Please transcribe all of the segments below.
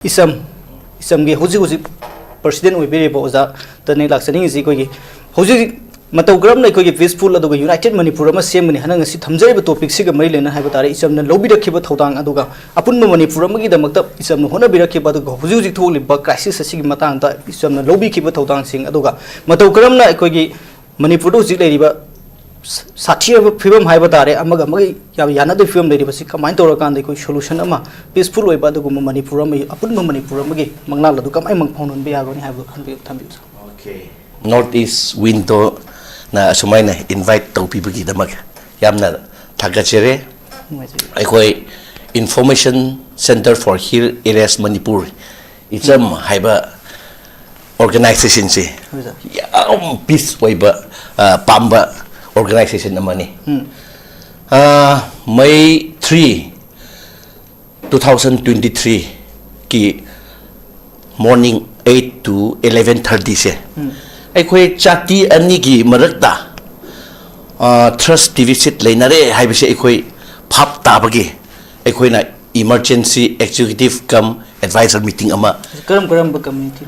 isam ge hoji president oi bere bo za tane laksani ji ko ge hoji matau gram nai ko ge peaceful adu united manipur ma sem ni hanang si thamjai ba topic si ga mai lena ha ba tare isam na lobi rakhi ba thodang adu ga apun ma manipur ma gi da makta isam no hona bi rakhi ba adu hoji tholi ba crisis si gi matang ta isam na lobi ki ba thodang sing adu ga matau gram na ko ge manipur do ji lai ba साथी film है तारे याना film लेरी कमाय तौर कोई solution peaceful Manipur अपुन मणिपुर मंगना कमाय मंगफाउनबे north east window ना असुमायना इनवाइट तौपीबगीदमक यामना थागचेरे अखोय information centre for hill areas Manipur इचम हाइबा ऑर्गेनाइजेशन से याम पीस ओइबा पाम्बा organization namani May 3 2023 ki morning 8 to 11:30 se akhoi chati ani gi marakta trust deficit leinare haibise akhoi phap tabagi akhoi na emergency executive cum advisor meeting ama karam community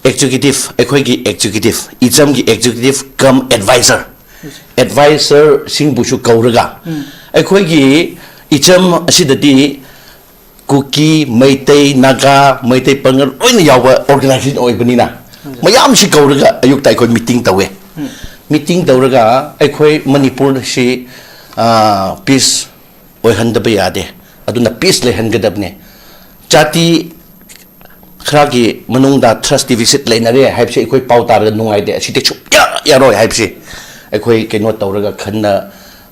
executive executive exam gi executive cum advisor sing bushu kauraga ekhoi gi exam asidadi kuki maitai naga maitai pangal oina yawa organization oibani mayam si kauraga ayuk tai khoi meeting tawe meeting tauraga ekhoi manipur si peace oihandaba yade aduna peace lehangadabne chati खरागी मनुंगदा trust डिविसिट लेनरे हाइबसे एखोय पाउतार नुंगाइदे सिते छुया यारोय हाइबसे एखोय केनो तौरगा खन्ना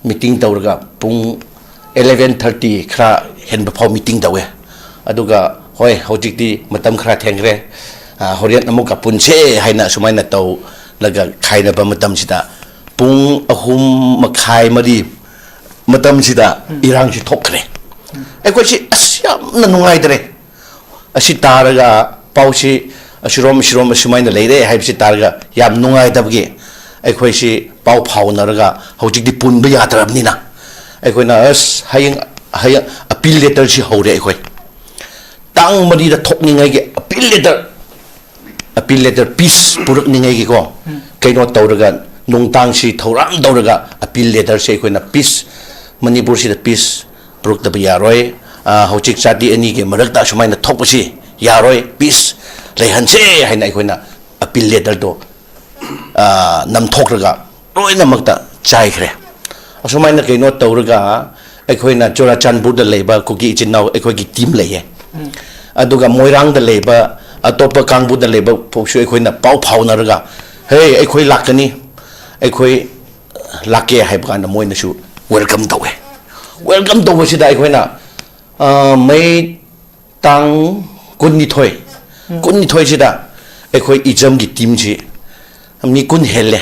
मीटिंग तौरगा पुंग 11:30 खरा हेनबा फाउ मीटिंग दवे अदुगा होय होजिकदी मतम खरा थेंगरे होरियन अमुका पुनसे हाइना सुमाइना तौ लगा खाइनबा मतम सिदा पुंग अहुम मखाइ मरी मतम सिदा इरांग सि थोखरे एखोय सि अस्याम नुंगाइदरे असी तारगा पाउसी अशिरोम असुमाइना लेरे हाइबसी तारगा याम नुंगाइ दबगे अखोइसी पाउ फाउनरगा हौजिकदि पुनबा यादरबनिना अखोइना अस हायंग अपील लेटर सि हौरे अखोइ तांग मरिदा थोकनिंगाइगे अपील लेटर पीस पुरकनिंगाइगे को कैनो तौरगा नोंतांगसी थौराम दौरगा अपील लेटर से अखोइना पीस मणिपुर सिदा पीस पुरकदबा यारोय हौजिक चाटी अनी के मरकता सुमाइना थोपसी यारोय पीस लेहनसे हाइना अखोइना अपील लेटर तो नमथोकरगा लोइनमक्ता चाइखरे असुमाइना कैनो तौरगा अखोइना चोराचानपुर दा लेबा कुकी इचिनाव अखोइगी टीम लेये अदुगा मोइरांग दा लेबा अतोप कांगबु दा लेबा फोक्सु अखोइना पाउ फाउनरगा हे अखोइ लाकनी अखोइ लाके हाइबगाना मोइनसु welcome तौबसिदा अखोइना May tang kunni sida ekhoi exam gi team ji mi kun hele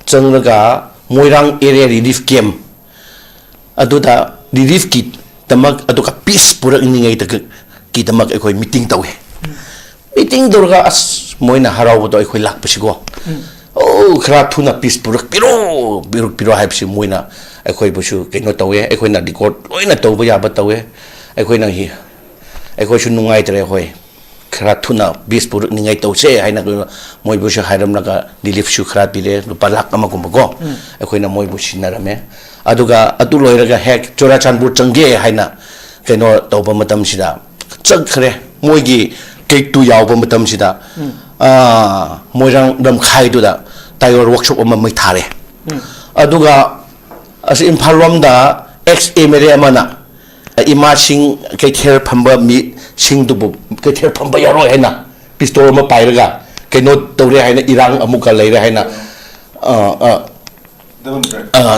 changlaga moirang area relief camp aduda relief kit tamak aduka peace pura ningai ta ki tamak ekhoi meeting tawe meeting dorga as moina haraw do ekhoi lak pasigo oh khra thuna peace pura piro haipsi moina ekhoi busu keno tawe ekhoi na record loina tawba ya ba tawe ekhoi na hi ekhoi su nungai tere hoi khra thuna bis pur ningai tawse haina moi busu hairam naga relief su khra pile lupa lak ama kum go ekhoi na moi busu narame aduga atu loiraga hek chorachanbur changge haina keno tawba matam sida chakkhre moi gi cake tu yawba matam sida moirang dam khai du da tayor workshop ama mai thare aduga as imphal rom da ex emere amana ima sing ke ther phamba mi sing du ke ther phamba yaro haina pistol ma pairaga ke no tore haina irang amuka leira haina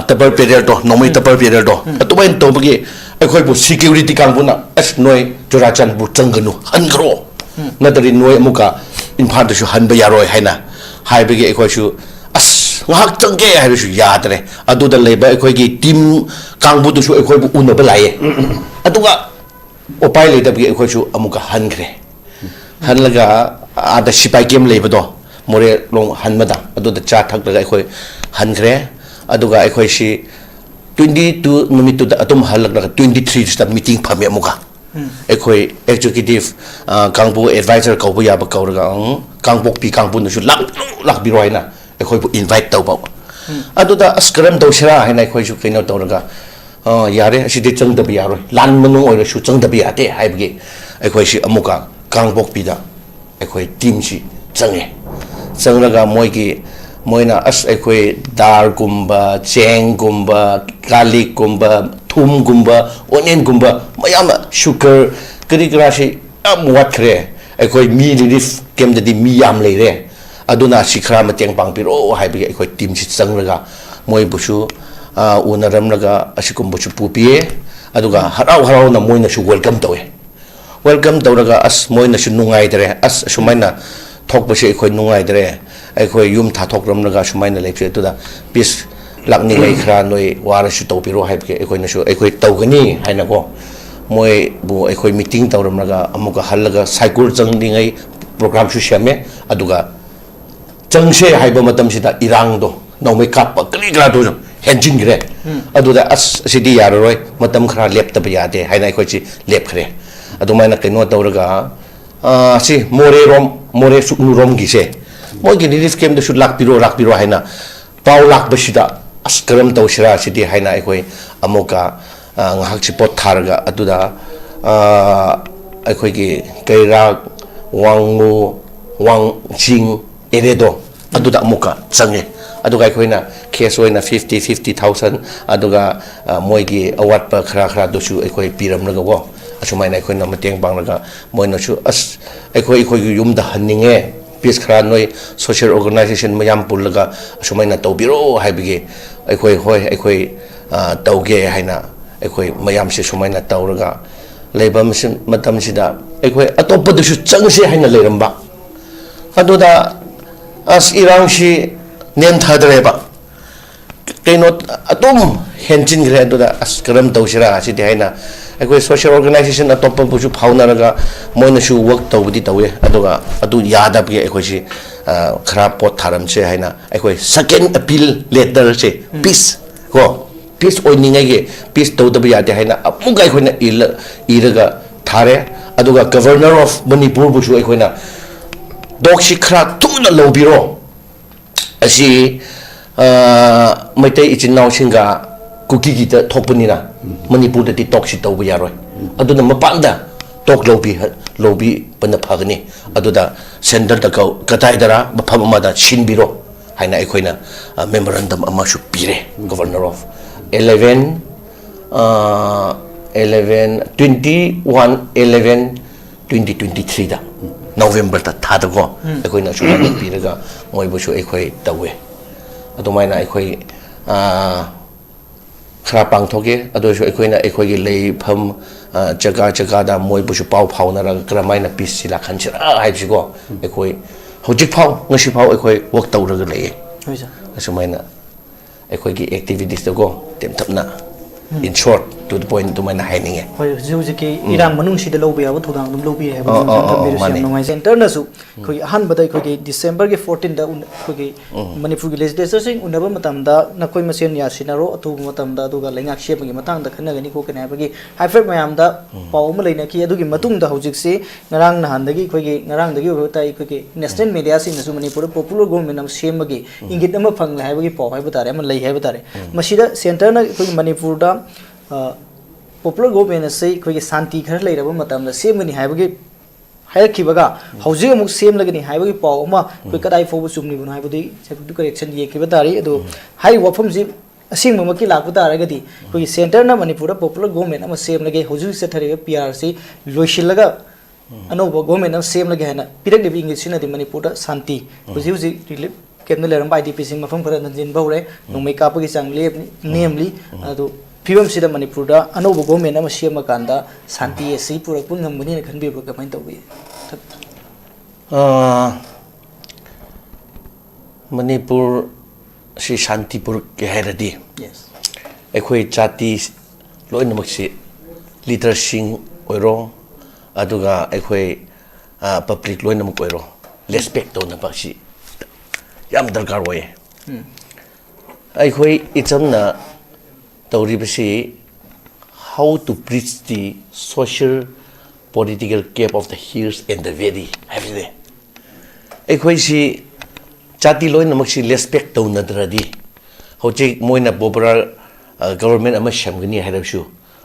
double period to no mai double period to atubain to bagi akhoi bu security kang buna as noi jorachan bu changanu angro nadari noi amuka imphal du su hanba yaro haina haibagi akhoi su as ngahak changge haisu yadre aduda leba akhoi gi team kangbu du su akhoi bu unaba laye aduga opai le da bi akhoi su amuka hankhre hanlaga ada sipai game leba do more long hanmada aduda cha thak daga akhoi hankhre aduga akhoi si 22 numit tu atum halak na 23 sta meeting phame amuka ꯑꯩꯈꯣꯏ executive ꯀꯥꯡꯕꯨ adviser ꯀꯧꯕ ꯌꯥꯕ ꯀꯧꯔꯒ ꯀꯥꯡꯄꯣꯛꯄꯤ ꯀꯥꯡꯕꯨꯅꯁꯨ ꯂꯥꯛꯄꯤꯔꯣ ꯍꯥꯏꯅ ꯑꯩꯈꯣꯏꯕꯨ invite ꯇꯧꯕ ꯑꯗꯨꯗ ꯑꯁ ꯀꯔꯝ ꯇꯧꯁꯤꯔꯥ ꯍꯥꯏꯅ ꯑꯩꯈꯣꯏꯁꯨ ꯀꯩꯅꯣ ꯇꯧꯔꯒ ꯌꯥꯔꯦ ꯑꯁꯤꯗꯤ ꯆꯪꯗꯕ ꯌꯥꯔꯣꯏ ꯂꯥꯟ ꯃꯅꯨꯡ ꯑꯣꯏꯔꯁꯨ ꯆꯪꯗꯕ ꯌꯥꯗꯦ ꯍꯥꯏꯕꯒꯤ ꯑꯩꯈꯣꯏꯁꯤ ꯑꯃꯨꯛꯀ ꯀꯥꯡꯄꯣꯛꯄꯤꯗ ꯑꯩꯈꯣꯏ ꯇꯤꯝꯁꯤ ꯆꯪꯉꯦ ꯆꯪꯂꯒ ꯃꯣꯏꯅ ꯑꯁ ꯑꯩꯈꯣꯏ ꯗꯥꯜꯒꯨꯝꯕ ꯆꯦꯡꯒꯨꯝꯕ ꯒꯥꯔꯂꯤꯛꯀꯨꯝꯕ ꯊꯨꯝꯒꯨꯝꯕ ꯑꯣꯅꯤꯌꯟꯒꯨꯝꯕ ꯃꯌꯥꯝ ꯁꯨꯒꯔ ꯀꯔꯤ ꯀꯔꯥꯁꯤ ꯌꯥꯝ ꯋꯥꯠꯈ꯭ꯔꯦ ꯑꯩꯈꯣꯏ ꯃꯤ ꯔꯤꯂꯤꯐ ꯀꯦꯝꯞꯗꯗꯤ ꯃꯤ ꯌꯥꯝ ꯂꯩꯔꯦ ꯑꯗꯨꯅ ꯁꯤ ꯈꯔ ꯃꯇꯦꯡ ꯄꯥꯡꯕꯤꯔꯛꯑꯣ ꯍꯥꯏꯕꯒꯤ ꯑꯩꯈꯣꯏ ꯇꯤꯝꯁꯤ ꯆꯪꯂꯒ ꯃꯣꯏꯕꯨꯁꯨ ꯎꯅꯔꯝꯂꯒ ꯑꯁꯤꯒꯨꯝꯕꯁꯨ ꯄꯨꯕꯤꯌꯦ ꯑꯗꯨꯒ ꯍꯔꯥꯎ ꯍꯔꯥꯎꯅ ꯃꯣꯏꯅꯁꯨ ꯋꯦꯜꯀꯝ ꯇꯧꯋꯦ ꯋꯦꯜꯀꯝ ꯇꯧꯔꯒ ꯑꯁ ꯃꯣꯏꯅꯁꯨ ꯅꯨꯡꯉꯥꯏꯗ꯭ꯔꯦ ꯑꯁ ꯑꯁꯨꯃꯥꯏꯅ ꯊꯣꯛꯄꯁꯦ ꯑꯩꯈꯣꯏ ꯅꯨꯡꯉꯥꯏꯗ꯭ꯔꯦ ꯑꯩꯈꯣꯏ ꯌꯨꯝ ꯊꯥꯊꯣꯛꯔꯝꯂꯒ ꯁꯨꯃꯥꯏꯅ ꯂꯩꯕꯁꯦ ꯑꯗꯨꯗ ꯄꯤꯁ ꯂꯥꯛꯅꯤꯡꯉꯩ ꯈꯔ ꯅꯣꯏ ꯋꯥꯔꯁꯨ ꯇꯧꯕꯤꯔꯣ ꯍꯥꯏꯕꯒꯤ ꯑꯩꯈꯣꯏꯅꯁꯨ ꯑꯩꯈꯣꯏ ꯇꯧꯒꯅꯤ ꯍꯥꯏꯅꯀꯣ ꯃꯣꯏꯕꯨ ꯑꯩꯈꯣꯏ ꯃꯤꯇꯤꯡ ꯇꯧꯔꯝꯂꯒ ꯑꯃꯨꯛꯀ ꯍꯜꯂꯒ ꯁꯥꯏꯀꯜ ꯆꯪꯅꯤꯡꯉꯩ ꯄ꯭ꯔꯣꯒ꯭ꯔꯥꯝꯁꯨ ꯁꯦꯝꯃꯦ ꯑꯗꯨꯒ ꯆꯪꯁꯦ ꯍꯥꯏꯕ ꯃꯇꯝꯁꯤꯗ ꯏꯔꯥꯡꯗꯣ ꯅꯣꯡꯃꯩ ꯀꯥꯞꯄ ꯀꯔꯤ ꯀꯔꯥꯗꯣ ꯍꯦꯟꯖꯤꯟꯈ꯭ꯔꯦ ꯑꯗꯨꯗ ꯑꯁ ꯑꯁꯤꯗꯤ ꯌꯥꯔꯔꯣꯏ ꯃꯇꯝ ꯈꯔ ꯂꯦꯞꯇꯕ ꯌꯥꯗꯦ ꯍꯥꯏꯅ ꯑꯩꯈꯣꯏꯁꯤ ꯂꯦꯞꯈ꯭ꯔꯦ ꯑꯗꯨꯃꯥꯏꯅ ꯀꯩꯅꯣ ꯇꯧꯔꯒ ꯁꯤ ꯃꯣꯔꯦ ꯁꯨꯛꯅꯨꯔꯣꯝꯒꯤꯁꯦ ꯃꯣꯏꯒꯤ ꯔꯤꯂꯤꯐ ꯀꯦꯝꯞꯗꯁꯨ ꯂꯥꯛꯄꯤꯔꯣ ꯍꯥꯏꯅ ꯄꯥꯎ ꯂꯥꯛꯄꯁꯤꯗ ꯑꯁ ꯀꯔꯝ ꯇꯧꯁꯤꯔꯥ ꯁꯤꯗꯤ ꯍꯥꯏꯅ ꯑꯩꯈꯣꯏ ꯑꯃꯨꯛꯀ ꯉꯥꯏꯍꯥꯛꯁꯤ ꯄꯣꯠ ꯊꯥꯔꯒ ꯑꯗꯨꯗ ꯑꯩꯈꯣꯏꯒꯤ ꯀꯩꯔꯥꯛ ꯋꯥꯡꯉꯨ ꯋꯥꯡꯆꯤꯡ ꯑꯦꯔꯤꯌꯥꯗꯣ ꯑꯗꯨꯗ ꯑꯃꯨꯛꯀ ꯆꯪꯉꯦ ꯑꯗꯨꯒ ꯑꯩꯈꯣꯏꯅ ꯀꯦꯁ ꯑꯣꯏꯅ 50,000 ꯑꯗꯨꯒ ꯃꯣꯏꯒꯤ ꯑꯋꯥꯠꯄ ꯈꯔꯗꯨꯁꯨ ꯑꯩꯈꯣꯏ ꯄꯤꯔꯝꯂꯒꯀꯣ ꯑꯁꯨꯃꯥꯏꯅ ꯑꯩꯈꯣꯏꯅ ꯃꯇꯦꯡ ꯄꯥꯡꯂꯒ ꯃꯣꯏꯅꯁꯨ ꯑꯁ ꯑꯩꯈꯣꯏꯒꯤ ꯌꯨꯝꯗ ꯍꯟꯅꯤꯡꯉꯦ ꯄꯤꯁ ꯈꯔ ꯅꯣꯏ ꯁꯣꯁꯤꯌꯦꯜ ꯑꯣꯔꯒꯅꯥꯏꯖꯦꯁꯟ ꯃꯌꯥꯝ ꯄꯨꯜꯂꯒ ꯑꯁꯨꯃꯥꯏꯅ ꯇꯧꯕꯤꯔꯣ ꯍꯥꯏꯕꯒꯤ ꯑꯩꯈꯣꯏ ꯇꯧꯒꯦ ꯍꯥꯏꯅ ꯑꯩꯈꯣꯏ ꯃꯌꯥꯝꯁꯦ ꯁꯨꯃꯥꯏꯅ ꯇꯧꯔꯒ ꯂꯩꯕ ꯃꯇꯝꯁꯤꯗ ꯑꯩꯈꯣꯏ ꯑꯇꯣꯞꯄꯗꯁꯨ ꯆꯪꯁꯦ ꯍꯥꯏꯅ ꯂꯩꯔꯝꯕ ꯑꯗꯨꯗ ꯑꯁ ꯏꯔꯥꯡꯁꯤ ꯅꯦꯝꯊꯗ꯭ꯔꯦꯕ ꯀꯩꯅꯣ ꯑꯗꯨꯝ ꯍꯦꯟꯖꯤꯟꯈ꯭ꯔꯦ ꯑꯗꯨꯗ ꯑꯁ ꯀꯔꯝ ꯇꯧꯁꯤꯔꯥ ꯑꯁꯤꯗꯤ ꯍꯥꯏꯅ ꯑꯩꯈꯣꯏ ꯁꯣꯁꯤꯌꯦꯜ ꯑꯣꯔꯒꯅꯥꯏꯖꯦꯁꯟ ꯑꯇꯣꯞꯄꯕꯨꯁꯨ ꯐꯥꯎꯅꯔꯒ ꯃꯣꯏꯅꯁꯨ ꯋꯔꯛ ꯇꯧꯕꯗꯤ ꯇꯧꯋꯦ ꯑꯗꯨꯒ ꯑꯗꯨ ꯌꯥꯗꯕꯒꯤ ꯑꯩꯈꯣꯏꯁꯤ ꯈꯔ ꯄꯣꯠ ꯊꯥꯔꯝꯁꯦ ꯍꯥꯏꯅ ꯑꯩꯈꯣꯏ ꯁꯦꯀꯦꯟ ꯑꯄꯤꯜ ꯂꯦꯇꯔꯁꯦ ꯄꯤꯁ ꯄꯤꯁ ꯑꯣꯏꯅꯤꯡꯉꯩꯒꯤ ꯄꯤꯁ ꯇꯧꯗꯕ ꯌꯥꯗꯦ ꯍꯥꯏꯅ ꯑꯃꯨꯛꯀ ꯑꯩꯈꯣꯏꯅ ꯏꯔꯒ ꯊꯥꯔꯦ ꯑꯗꯨꯒ ꯒꯕꯔꯅꯔ ꯑꯣꯐ ꯃꯅꯤꯄꯨꯔꯕꯨꯁꯨ ꯑꯩꯈꯣꯏꯅ ꯗꯣꯛꯁꯤ ꯈꯔ ꯊꯨꯅ ꯂꯧꯕꯤꯔꯣ ꯑꯁꯤ ꯃꯩꯇꯩ ꯏꯆꯤꯟ ꯏꯅꯥꯎꯁꯤꯡꯒ ꯀꯨꯀꯤꯒꯤꯗ ꯊꯣꯛꯄꯅꯤꯅ ꯃꯅꯤꯄꯨꯔꯗꯗꯤ ꯇꯣꯛꯁꯤ ꯇꯧꯕ ꯌꯥꯔꯣꯏ ꯑꯗꯨꯅ ꯃꯄꯥꯟꯗ ꯇꯣꯛ ꯂꯧꯕꯤꯕꯅ ꯐꯒꯅꯤ ꯑꯗꯨꯗ ꯁꯦꯟꯇꯔꯗ ꯀꯗꯥꯏꯗꯔ ꯃꯐꯝ ꯑꯃꯗ ꯁꯤꯟꯕꯤꯔꯣ ꯍꯥꯏꯅ ꯑꯩꯈꯣꯏꯅ ꯃꯦꯃꯣꯔꯦꯟꯗꯝ ꯑꯃꯁꯨ ꯄꯤꯔꯦ ꯒꯕꯔꯅꯔ ꯑꯣꯐ 21/11/2023ꯗ ꯅꯣꯕꯦꯝꯕꯔꯗ ꯊꯥꯗꯀꯣ ꯑꯩꯈꯣꯏꯅ ꯑꯁꯨꯃꯥꯏꯅ ꯄꯤꯔꯒ ꯃꯣꯏꯕꯨꯁꯨ ꯑꯩꯈꯣꯏ ꯇꯧꯋꯦ ꯑꯗꯨꯃꯥꯏꯅ ꯑꯩꯈꯣꯏ ꯈꯔ ꯄꯥꯡꯊꯣꯛꯑꯦ ꯑꯗꯨꯁꯨ ꯑꯩꯈꯣꯏꯅ ꯑꯩꯈꯣꯏꯒꯤ ꯂꯩꯐꯝ ꯖꯒꯥꯗ ꯃꯣꯏꯕꯨꯁꯨ ꯄꯥꯎ ꯐꯥꯎꯅꯔꯒ ꯀꯔꯝꯍꯥꯏꯅ ꯄꯤꯁꯁꯤ ꯂꯥꯛꯍꯟꯁꯤꯔꯥ ꯍꯥꯏꯕꯁꯤꯀꯣ ꯑꯩꯈꯣꯏ ꯍꯧꯖꯤꯛꯐꯥꯎ ꯉꯁꯤꯐꯥꯎ ꯑꯩꯈꯣꯏ ꯋꯔꯛ ꯇꯧꯔꯒ ꯂꯩꯌꯦ ꯑꯁꯨꯃꯥꯏꯅ ꯑꯩꯈꯣꯏꯒꯤ ꯑꯦꯛꯇꯤꯚꯤꯇꯤꯁꯇꯀꯣ ꯇꯦꯝꯇꯞꯅ in short to the point ꯑꯗꯨꯃꯥꯏꯅ ꯍꯥꯏꯅꯤꯡꯉꯦ ꯍꯣꯏ ꯍꯧꯖꯤꯛꯀꯤ ꯏꯔꯥꯡ ꯃꯅꯨꯡꯁꯤꯗ ꯂꯧꯕ ꯌꯥꯕ ꯊꯧꯗꯥꯡ ꯑꯗꯨꯝ ꯂꯧꯕꯤꯔꯦ ꯍꯥꯏꯕ ꯊꯝꯕꯤꯔꯁꯨ ꯌꯥꯝ ꯅꯨꯡꯉꯥꯏ ꯁꯦꯟꯇꯔꯅꯁꯨ ꯑꯩꯈꯣꯏꯒꯤ ꯑꯍꯥꯟꯕꯗ ꯑꯩꯈꯣꯏꯒꯤ ꯗꯤꯁꯦꯝꯕꯔꯒꯤ 14ꯗ ꯑꯩꯈꯣꯏꯒꯤ ꯃꯅꯤꯄꯨꯔꯒꯤ ꯂꯦꯖꯤꯁꯂꯦꯆꯔꯁꯤꯡ ꯎꯅꯕ ꯃꯇꯝꯗ ꯅꯈꯣꯏ ꯃꯁꯦꯟ ꯌꯥꯁꯤꯟꯅꯔꯣ ꯑꯊꯨꯕ ꯃꯇꯝꯗ ꯑꯗꯨꯒ ꯂꯩꯉꯥꯛ ꯁꯦꯝꯕꯒꯤ ꯃꯇꯥꯡꯗ ꯈꯟꯅꯒꯅꯤ ꯈꯣꯠꯀꯅꯤ ꯍꯥꯏꯕꯒꯤ ꯍꯥꯏꯐꯦꯠ ꯃꯌꯥꯝꯗ ꯄꯥꯎ ꯑꯃ ꯂꯩꯅꯈꯤ ꯑꯗꯨꯒꯤ ꯃꯇꯨꯡꯗ ꯍꯧꯖꯤꯛꯁꯤ ꯉꯔꯥꯡꯗꯒꯤ ꯑꯣꯏꯕ ꯇꯥꯏ ꯑꯩꯈꯣꯏꯒꯤ ꯅꯦꯁꯅꯦꯜ ꯃꯦꯗꯤꯌꯥꯁꯤꯡꯅꯁꯨ ꯃꯅꯤꯄꯨꯔꯗ ꯄꯣꯄꯨꯂꯔ ꯒꯣꯚꯔꯟꯃꯦꯟꯠ ꯑꯃ ꯁꯦꯝꯕꯒꯤ ꯏꯪꯒꯤꯠ ꯑꯃ ꯐꯪꯂꯦ ꯍꯥꯏꯕꯒꯤ ꯄꯥꯎ ꯍꯥꯏꯕ ꯇꯥꯔꯦ ꯑꯃ ꯂꯩ ꯍꯥꯏꯕ ꯇꯥꯔꯦ ꯃꯁꯤꯗ ꯁꯦꯟꯇꯔꯅ ꯑꯩꯈꯣꯏꯒꯤ ꯃꯅꯤꯄꯨꯔꯗ ꯄꯣꯄꯨꯂꯔ ꯒꯣꯚꯔꯟꯃꯦꯟꯠ ꯑꯁꯤ ꯑꯩꯈꯣꯏꯒꯤ ꯁꯥꯟꯇꯤ ꯈꯔ ꯂꯩꯔꯕ ꯃꯇꯝꯗ ꯁꯦꯝꯒꯅꯤ ꯍꯥꯏꯕꯒꯤ ꯍꯥꯏꯔꯛꯈꯤꯕꯒ ꯍꯧꯖꯤꯛ ꯑꯃꯨꯛ ꯁꯦꯝꯂꯒꯅꯤ ꯍꯥꯏꯕꯒꯤ ꯄꯥꯎ ꯑꯃ ꯑꯩꯈꯣꯏ ꯀꯗꯥꯏ ꯐꯥꯎꯕ ꯆꯨꯝꯂꯤꯕꯅꯣ ꯍꯥꯏꯕꯗꯤ ꯁꯦꯀ꯭ꯌꯨꯔꯤꯇꯤ ꯀꯔꯦꯛꯁꯟ ꯌꯦꯡꯈꯤꯕ ꯇꯥꯔꯤ ꯑꯗꯣ ꯍꯥꯏꯔꯤꯕ ꯋꯥꯐꯝꯁꯤ ꯑꯁꯦꯡꯕꯃꯛꯀꯤ ꯂꯥꯛꯄ ꯇꯥꯔꯒꯗꯤ ꯑꯩꯈꯣꯏꯒꯤ ꯁꯦꯟꯇꯔꯅ ꯃꯅꯤꯄꯨꯔꯗ ꯄꯣꯄꯨꯂꯔ ꯒꯣꯚꯔꯟꯃꯦꯟꯠ ꯑꯃ ꯁꯦꯝꯂꯒꯦ ꯍꯧꯖꯤꯛ ꯆꯠꯊꯔꯤꯕ PRC ꯂꯣꯏꯁꯤꯜꯂꯒ ꯑꯅꯧꯕ ꯒꯣꯚꯔꯟꯃꯦꯟꯠ ꯑꯃ ꯁꯦꯝꯂꯒꯦ ꯍꯥꯏꯅ ꯄꯤꯔꯛꯂꯤꯕ ꯏꯪꯒꯤꯠꯁꯤꯅꯗꯤ ꯃꯅꯤꯄꯨꯔꯗ ꯁꯥꯟꯇꯤ ꯍꯧꯖꯤꯛ ꯔꯤꯂꯤꯐ ꯀꯦꯝꯞꯗ ꯂꯩꯔꯝꯕ IDPꯁꯤꯡ ꯃꯐꯝ ꯈꯔ ꯍꯟꯖꯤꯟꯕ ꯍꯧꯔꯦ ꯅꯣꯡꯃꯩ ꯀꯥꯞꯄꯒꯤ ꯆꯥꯡ ꯅꯦꯝꯂꯤ ꯑꯗꯨ ꯐꯤꯕꯝꯁꯤꯗ ꯃꯅꯤꯄꯨꯔꯗ ꯑꯅꯧꯕ ꯒꯣꯚꯔꯟꯃꯦꯟꯠ ꯑꯃ ꯁꯦꯝꯃꯀꯥꯟꯗ ꯁꯥꯟꯇꯤ ꯑꯁꯤ ꯄꯨꯔꯛꯄ ꯉꯝꯒꯅꯤꯅ ꯈꯟꯕꯤꯕ꯭ꯔꯥ ꯀꯃꯥꯏꯅ ꯇꯧꯕꯤ ꯃꯅꯤꯄꯨꯔ ꯁꯤ ꯁꯥꯟꯇꯤ ꯄꯨꯔꯛꯀꯦ ꯍꯥꯏꯔꯗꯤ ꯑꯩꯈꯣꯏ ꯖꯥꯇꯤ ꯂꯣꯏꯅꯃꯛꯁꯤ ꯂꯤꯗꯔꯁꯤꯡ ꯑꯣꯏꯔꯣ ꯑꯗꯨꯒ ꯑꯩꯈꯣꯏ ꯄꯕ꯭ꯂꯤꯛ ꯂꯣꯏꯅꯃꯛ ꯑꯣꯏꯔꯣ ꯔꯦꯁꯄꯦꯛ ꯇꯧꯅꯕ ꯑꯁꯤ ꯌꯥꯝ ꯗꯔꯀꯥꯔ ꯑꯣꯏꯌꯦ ꯑꯩꯈꯣꯏ ꯏꯆꯝꯅ ꯇꯧꯔꯤꯕꯁꯤ how to bridge the social political gap of the hills and the valley happy ekhoi si chati loi namak si respect to nadradi hoje moina popular government ama shamgani hairabshu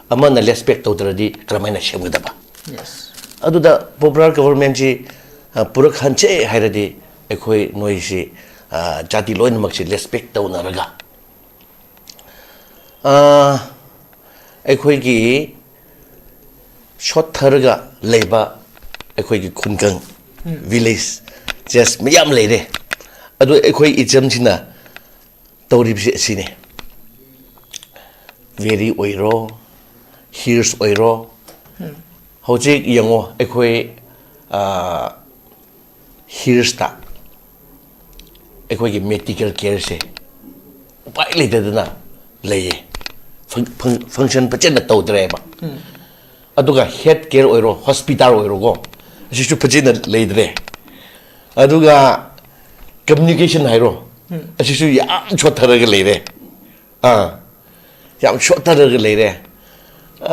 ama na respect to dradi kramaina shamgadaba Yes. aduda popular government ji purak hanche hairadi ekhoi noi si chati loi namak si respect to naraga ekhoi gi shot tharaga leiba ekhoi gi khungang village just miyam leire adu ekhoi icham china tawrib sine very oiro here's oiro hojik yango ekhoi here's ta ekhoi gi medical care se upai leide dana leye function pachena tawdre ba aduga health care oiro hospital oiro go asisu pachena leidre aduga communication hairo asisu yam chotharaga leire yam chotharaga leire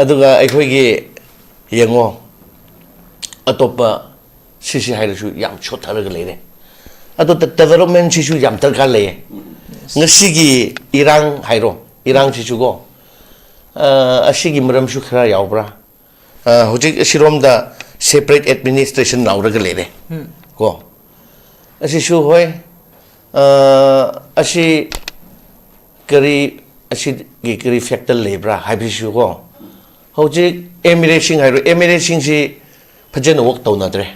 aduga ekhoi gi yango atopa sisi hairasu yam chotharaga leire adu development sisu yam tarka leye ngasigi irang hairo irang sisu go asigi maramsu khara yaubra hojik siromda separate administration nauraga lere ko asisu hoi asi kari asi gi kari factor lebra haibisu ko hojik emirate hairo emirate si phajena work tawnadre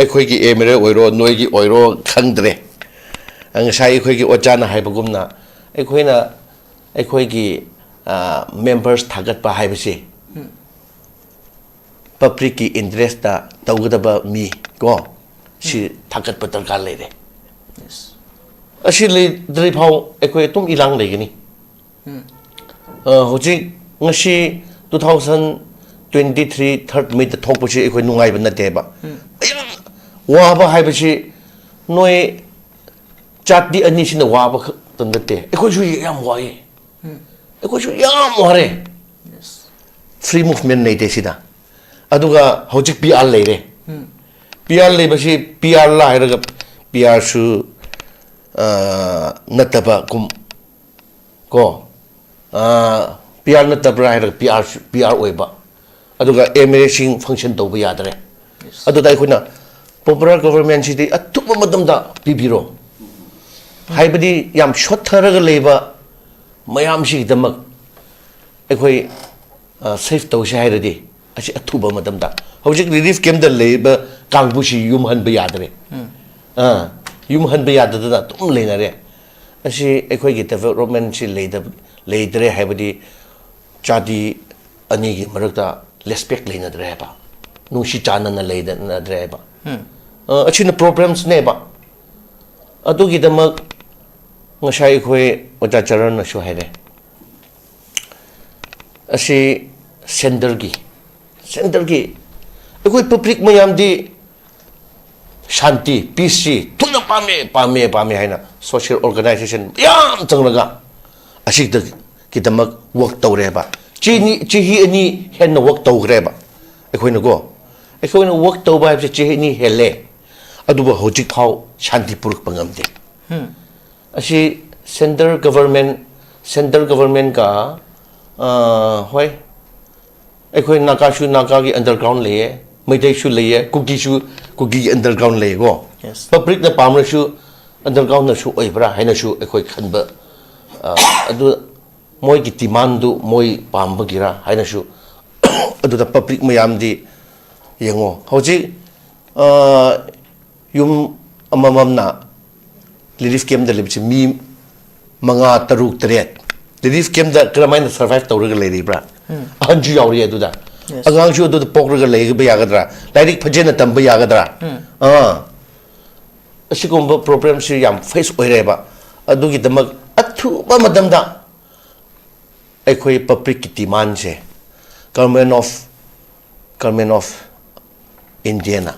ekhoi gi emirate oiro noi gi oiro khangdre angasai ekhoi gi ojana haibagumna ekhoina ekhoi gi members thagat pa haibasi public ki interest ta tawgadaba mi ko si thagat pa tarkar leire Yes. asi le dri phau ekhoi tum ilang legini hoji ngasi 2023 third May the thok pusi ekhoi nungai ban na teba wa ba haibasi noi chati ani sin wa ba tan te ekhoi su yam wa ye ekhoi su yam wa re Yes. free movement nei te sida aduga hojik PR leire PR lebasi PR la hairaga PR su nataba kum ko PR nataba hairaga PR oiba aduga emerging function do ba yadre adu dai khuna popular government si di atuba madamda bibiro haibadi yam shot tharaga leba mayam si damak ekhoi safe to shi hairadi asi athuba madamda hojik relief camp da leba kangbu si yum han ba yadre yum han ba yadada tum leinare asi ekhoi gi development si leidre haibadi chadi ani gi marakta respect leina dre ba nungsi chana na leida na dre ba achina problems ne ba adugi damak ngasai ekhoi oja charan na shu haire asi center gi ekhoi public mayam di shanti peace tuna pame haina social organization yam changlaga asik da kidamak work tawre ba chi ani hen work tawre ba ekhoi na go ekhoi na work tawba ha chi ni hele aduba hojik phau shanti puruk pangamde asi central government ka hoi ekhoi naka gi underground leye maidai shu leye kuki underground leye go Yes. public na pamra shu underground na shu oibra haina shu ekhoi khanba adu moi gi demand du moi pamba gira haina shu adu da public mayam di yengo hoji yum amamam na relief camp da libchi mi manga taruk tret relief camp da kramaina survive tawraga leiribra anju yauri adu da Yes. agang shu adu pokraga leiga yagadra lairik phajena tamba yagadra asigumba problem si yam face oireba adugi damak athuba madamda ekhoi public ki demand se government of India na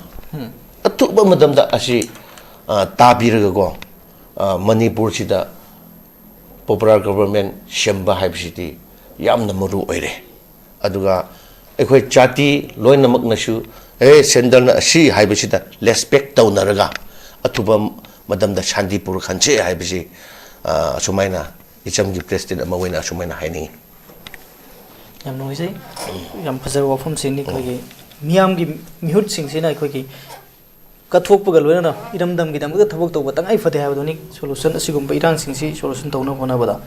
athuba madamda asi tabiraga go Manipur sida popular government shemba haibsidi yamna maru oire aduga ꯑꯩꯈꯣꯏ ꯖꯥꯇꯤ ꯂꯣꯏꯅꯃꯛꯅꯁꯨ ꯁꯦꯟꯇꯔꯅ ꯑꯁꯤ ꯍꯥꯏꯕꯁꯤꯗ respect ꯇꯧꯅꯔꯒ ꯑꯊꯨꯕ ꯃꯇꯝꯗ ꯁꯥꯟꯇꯤ ꯄꯨꯔꯛꯍꯟꯁꯦ ꯍꯥꯏꯕꯁꯤ ꯑꯁꯨꯃꯥꯏꯅ ꯏꯆꯝꯒꯤ ꯄ꯭ꯔꯦꯁꯤꯗꯦꯟꯠ ꯑꯃ ꯑꯣꯏꯅ ꯑꯁꯨꯃꯥꯏꯅ ꯍꯥꯏꯅꯤꯡꯉꯤ ꯌꯥꯝ ꯅꯨꯡꯉꯥꯏꯖꯩ ꯌꯥꯝ ꯐꯖꯕ ꯋꯥꯐꯝꯁꯤꯡꯅꯤ ꯑꯩꯈꯣꯏꯒꯤ ꯃꯤꯌꯥꯝꯒꯤ ꯃꯤꯍꯨꯠꯁꯤꯡꯁꯤꯅ ꯑꯩꯈꯣꯏꯒꯤ ꯀꯠꯊꯣꯛꯄꯒ ꯂꯣꯏꯅꯅ ꯏꯔꯝꯗꯝꯒꯤꯗꯃꯛꯇ ꯊꯕꯛ ꯇꯧꯕ ꯇꯉꯥꯏ ꯐꯗꯦ ꯍꯥꯏꯕꯗꯨꯅꯤ ꯁꯣꯂꯨꯁꯟ ꯑꯁꯤꯒꯨꯝꯕ ꯏꯔꯥꯡꯁꯤꯡꯁꯤ ꯁꯣꯂꯨꯁꯟ ꯇꯧꯅꯕ ꯍꯣꯠꯅꯕꯗ